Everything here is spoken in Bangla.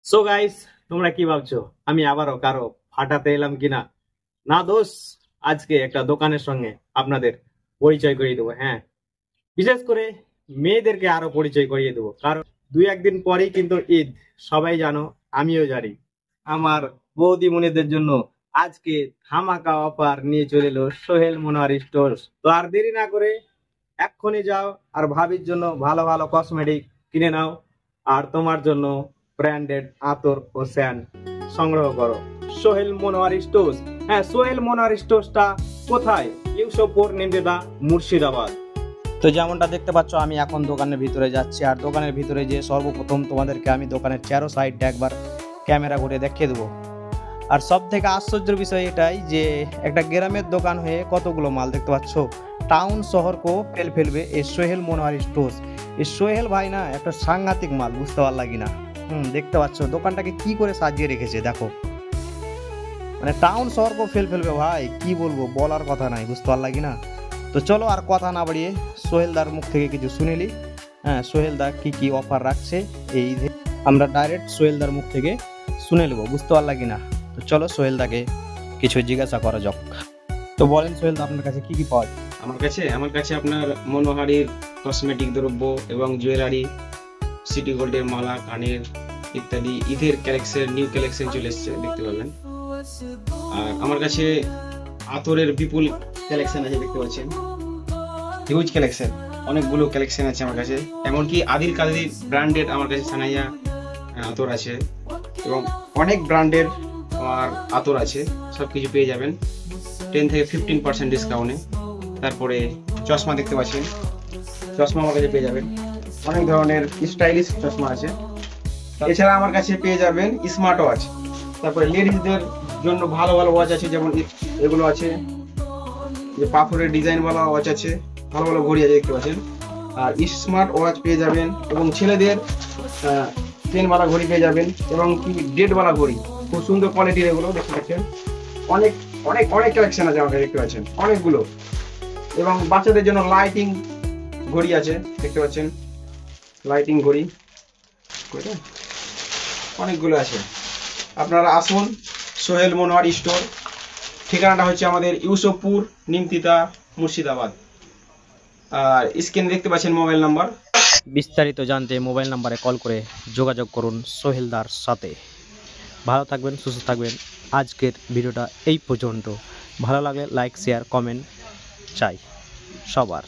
সো গাইস, তোমরা কি ভাবছো আমি আবারও কারো ফাটাতে এলাম কিনা? না দোষ, আজকে একটা দোকানের সঙ্গে আপনাদের পরিচয় করিয়ে দেবো। হ্যাঁ, বিশেষ করে মেয়েদেরকে আরো পরিচয় করিয়ে দেবো, কারণ দুই একদিন পরেই কিন্তু ঈদ, সবাই জানো, আমিও জানি। আমার বৌদি মনিদের জন্য আজকে ধামাকা অফার নিয়ে চলে এলো সোহেল মনোহারি স্টোর্স। তো আর দেরি না করে এক্ষুনি যাও আর ভাবির জন্য ভালো ভালো কসমেটিক কিনে নাও, আর তোমার জন্য ব্র্যান্ডেড আতর ও স্যান্ড সংগ্রহ করো সোহেল মনোহারি স্টোর্স। হ্যাঁ, সোহেল মনোহারি স্টোর্সটা কোথায়? ইউসুফপুর, নিমতিতা, মুর্শিদাবাদ। তো যেমনটা দেখতে পাচ্ছ, আমি এখন দোকানের ভিতরে যাচ্ছি, আর দোকানের ভিতরে যে সর্বপ্রথম তোমাদেরকে আমি দোকানের চারো সাইডটা একবার ক্যামেরা ঘুরে দেখিয়ে দেবো। আর সব থেকে আশ্চর্যের বিষয় এটাই যে একটা গ্রামের দোকান হয়ে কতগুলো মাল দেখতে পাচ্ছ, টাউন শহরকে ফেল ফেলবে এই সোহেল মনোহারি স্টোর্স। এই সোহেল ভাই না একটা সাংঘাতিক মাল, বুঝতে পারলা কি না? দেখতে পাচ্ছ দোকানটাকে কি করে সাজিয়ে রেখেছে, দেখো, মানে টাউন শহরকে ফেল ফেলবে ভাই, কি বলবো, বলার কথা নাই, বুঝতে পারলা কি না? তো চলো আর কথা না বাড়িয়ে সোহেলদার মুখ থেকে কিছু শুনেলি। হ্যাঁ, সোহেলদা কি কি অফার রাখছে এই ঈদে আমরা ডাইরেক্ট সোহেলদার মুখ থেকে শুনে নেবো, বুঝতে পারলা কি না? তো চলো সোহেলদাকে কিছু জিজ্ঞাসা করা যাক। তো বলেন সোহেলদা, আপনার কাছে কি কি পাওয়া যায়? আমার কাছে আপনার মনোহারীর কসমেটিক দ্রব্য এবং জুয়েলারি, সিটি গোল্ডের মালা, কানের ইত্যাদি ঈদের কালেকশন, নিউ কালেকশন চলে এসেছে, দেখতে পাবেন। আর আমার কাছে আতরের বিপুল কালেকশন আছে, দেখতে পাচ্ছেন, হিউজ কালেকশন, অনেকগুলো কালেকশন আছে আমার কাছে। এমনকি আদিল কাদির ব্র্যান্ডেড আমার কাছে সানাইয়া আতর আছে এবং অনেক ব্র্যান্ডের আমার আতর আছে, সব কিছু পেয়ে যাবেন 10 থেকে 15% ডিসকাউন্টে। তারপরে চশমা দেখতে পাচ্ছেন, চশমা আমার কাছে পেয়ে যাবেন, অনেক ধরনের স্টাইলিশ চশমা আছে। এছাড়া আমার কাছে পেয়ে যাবেন স্মার্ট ওয়াচ। তারপরে লেডিসদের জন্য ভালো ভালো ওয়াচ আছে, যেমন এগুলো আছে, যে পাথরের ডিজাইনওয়ালা ওয়াচ আছে, ভালো ভালো ঘড়ি আছে, দেখতে পাচ্ছেন। আর স্মার্ট ওয়াচ পেয়ে যাবেন, এবং ছেলেদের চেনওয়ালা ঘড়ি পেয়ে যাবেন, এবং কি ডেটওয়ালা ঘড়ি, খুব সুন্দর কোয়ালিটির এগুলো, দেখতে পাচ্ছেন। অনেক অনেক অনেক কালেকশন আছে আমাকে, দেখতে পাচ্ছেন, অনেকগুলো। এবং বাচ্চাদের জন্য লাইটিং ঘড়ি আছে, দেখতে পাচ্ছেন, লাইটিং ঘড়ি অনেকগুলো আছে। আপনারা আসুন সোহেল মনোহারি স্টোর, ঠিকানাটা হচ্ছে আমাদের ইউসুফপুর, নিমতিতা, মুর্শিদাবাদ। আর স্ক্রিনে দেখতে পাচ্ছেন মোবাইল নাম্বার। বিস্তারিত জানতে মোবাইল নাম্বারে কল করে যোগাযোগ করুন সোহেলদার সাথে। ভালো থাকবেন, সুস্থ থাকবেন। আজকের ভিডিওটা এই পর্যন্ত। ভালো লাগলে লাইক, শেয়ার, কমেন্ট চাই সবার।